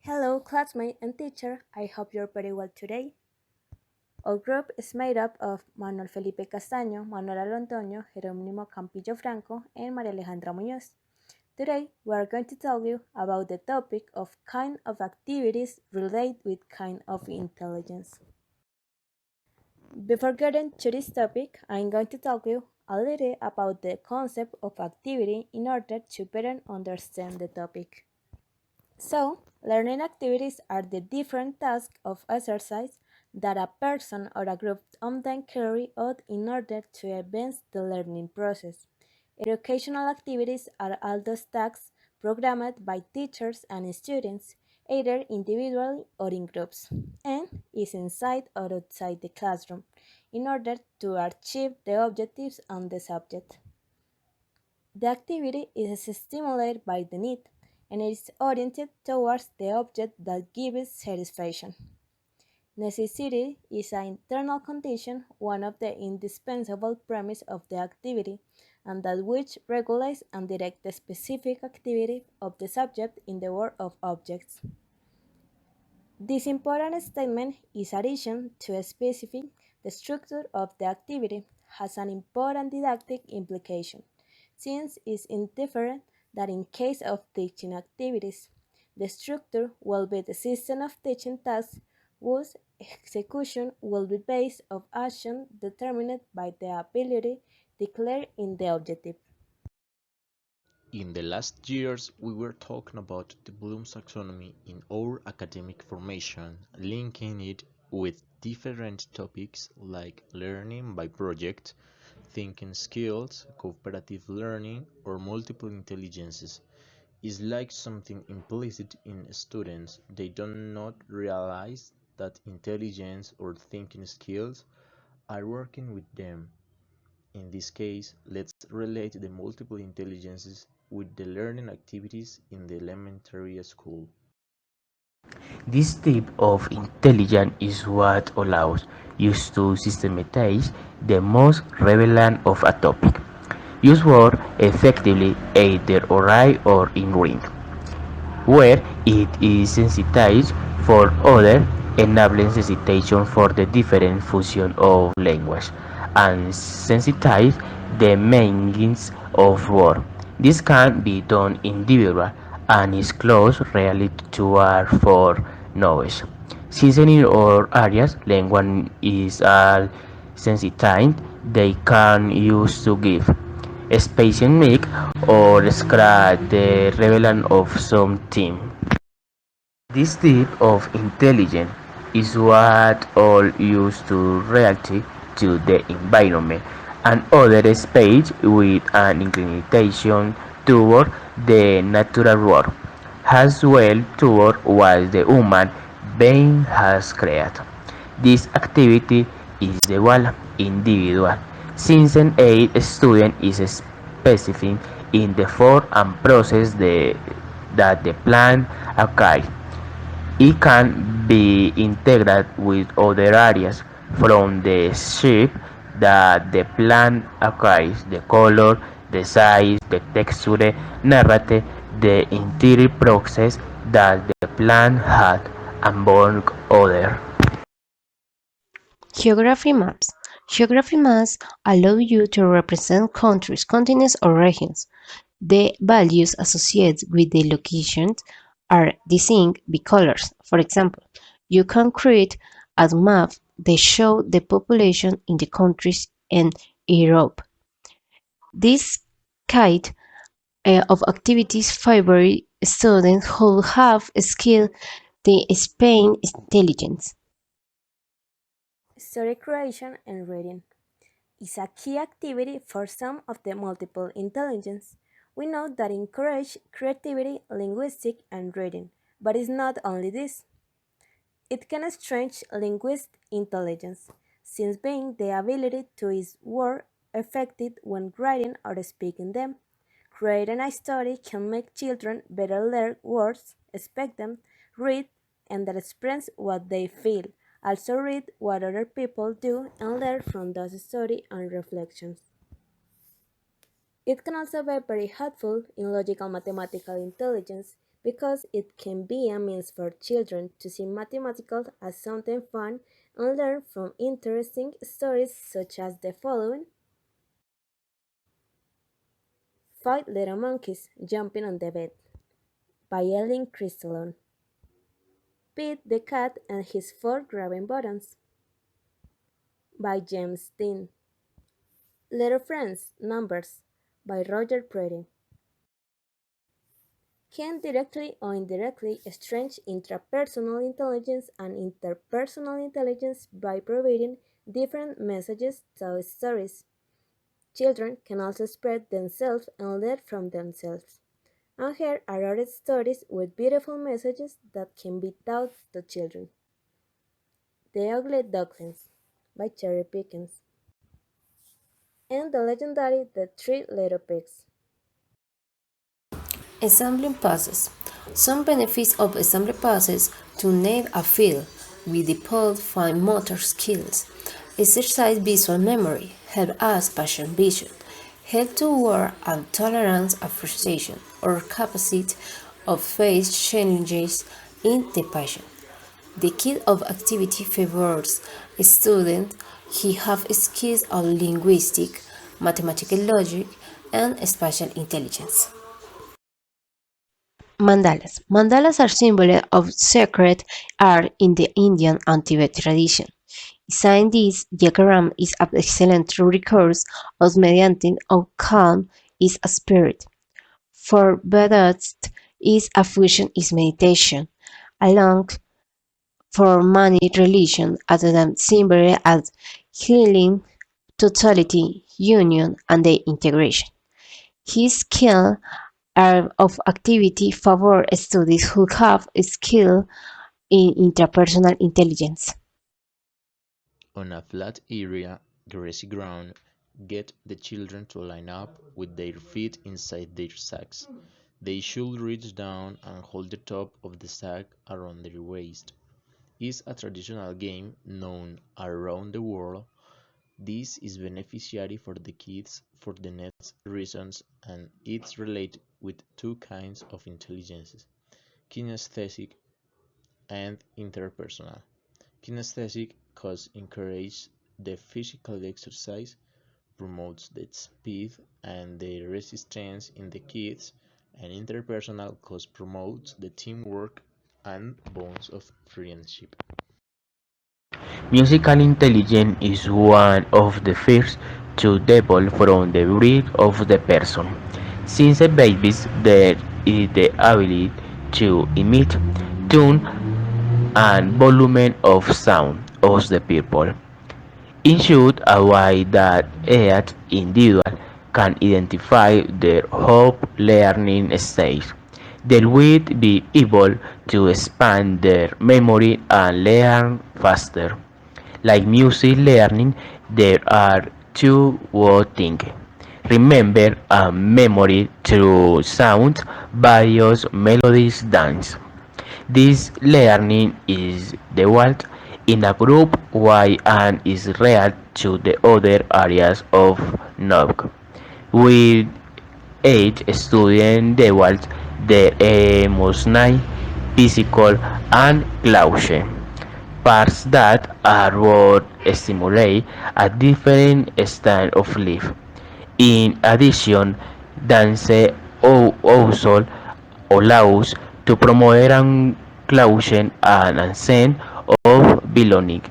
Hello, classmate and teacher. I hope you're very well today. Our group is made up of Manuel Felipe Castaño, Manuel Antonio, Jerónimo Campillo Franco, and María Alejandra Muñoz. Today, we are going to tell you about the topic of kind of activities related with kind of intelligence. Before getting to this topic, I'm going to tell you a little about the concept of activity in order to better understand the topic. So, learning activities are the different tasks of exercise that a person or a group often carry out in order to advance the learning process. Educational activities are all those tasks programmed by teachers and students, either individually or in groups, and is inside or outside the classroom in order to achieve the objectives on the subject. The activity is stimulated by the need and is oriented towards the object that gives satisfaction. Necessity is an internal condition, one of the indispensable premises of the activity, and that which regulates and directs the specific activity of the subject in the world of objects. This important statement is addition to a specific the structure of the activity has an important didactic implication, since it is inferred that in case of teaching activities, the structure will be the system of teaching tasks whose execution will be based on action determined by the ability declared in the objective. In the last years, we were talking about the Bloom's taxonomy in our academic formation, linking it with different topics like learning by project, thinking skills, cooperative learning, or multiple intelligences. It's like something implicit in students. They do not realize that intelligence or thinking skills are working with them. In this case, let's relate the multiple intelligences with the learning activities in the elementary school. This type of intelligence is what allows us to systematize the most relevant of a topic. Use word effectively either oral or in writing, where it is sensitized for other enabling sensitization for the different functions of language and sensitize the meanings of words. This can be done individually and is close related to art for knowledge. Since in all areas language is all sensitized, they can use to give spacing make or describe the relevance of something. This type of intelligence is what all used to react to the environment and other space with an inclination toward the natural world, as well toward what the human being has created. This activity is the one individual, since an aid student is specific in the form and process that the plan acquires. It can be integrated with other areas from the shape that the plant acquires, the color, the size, the texture, narrative, the interior process that the plant had, among others. Geography maps. Geography maps allow you to represent countries, continents, or regions. The values associated with the locations are distinct by colors. For example, you can create a map that shows the population in the countries in Europe. This kind of activities favor students who have skilled the Spain intelligence. Story creation and reading is a key activity for some of the multiple intelligence. We know that encourage creativity, linguistic, and reading, but it's not only this. It can stretch linguistic intelligence, since being the ability to use words effective when writing or speaking them. Creating a story can make children better learn words, expect them, read, and that express what they feel. Also read what other people do and learn from those stories and reflections. It can also be very helpful in logical mathematical intelligence because it can be a means for children to see mathematics as something fun and learn from interesting stories such as the following. Five Little Monkeys Jumping on the Bed by Ellen Crystalon. Pete the Cat and His Four Grabbing Buttons by James Dean. Little Friends Numbers by Roger Pretty. Can directly or indirectly estrange intrapersonal intelligence and interpersonal intelligence by providing different messages through stories. Children can also spread themselves and learn from themselves. And here are other stories with beautiful messages that can be taught to children. The Ugly Ducklings by Cherry Pickens. And the legendary The Three Little Pigs. Ensemble passes. Some benefits of ensemble passes to name a field with develop fine motor skills, exercise visual memory, help us passion vision, help to work and tolerance and frustration, or capacity of face changes in the passion. The kit of activity favors a student who have skills of linguistic, mathematical logic, and spatial intelligence. Mandalas. Mandalas are symbols of sacred art in the Indian and Tibet tradition. Inside this diagram is an excellent recourse of meditation of calm is a spirit. For Buddhists, is a fusion is meditation, along for many religions as a symbol as healing, totality, union, and the integration. His skill of activity favor students who have skill in interpersonal intelligence. On a flat area, grassy ground, get the children to line up with their feet inside their sacks. They should reach down and hold the top of the sack around their waist. Is a traditional game known around the world. This is beneficiary for the kids for the next reasons, and it's related with two kinds of intelligences, kinesthetic and interpersonal. Kinesthetic cause encourages the physical exercise, promotes the speed and the resistance in the kids, and interpersonal cause promotes the teamwork and bonds of friendship. Musical intelligence is one of the first to develop from the breed of the person. Since a baby there is the ability to emit tone and volume of sound of the people. In short, a way that each individual can identify their hope learning stage. They will be able to expand their memory and learn faster. Like music learning, there are two things. Remember and memory through sound, various melodies, dance. This learning is developed in a group way and is real to the other areas of knowledge. With each student develops their emotional, physical, and closure parts that are what stimulate a different style of life. In addition, dance also allows to promote an inclusion and a sense of belonging.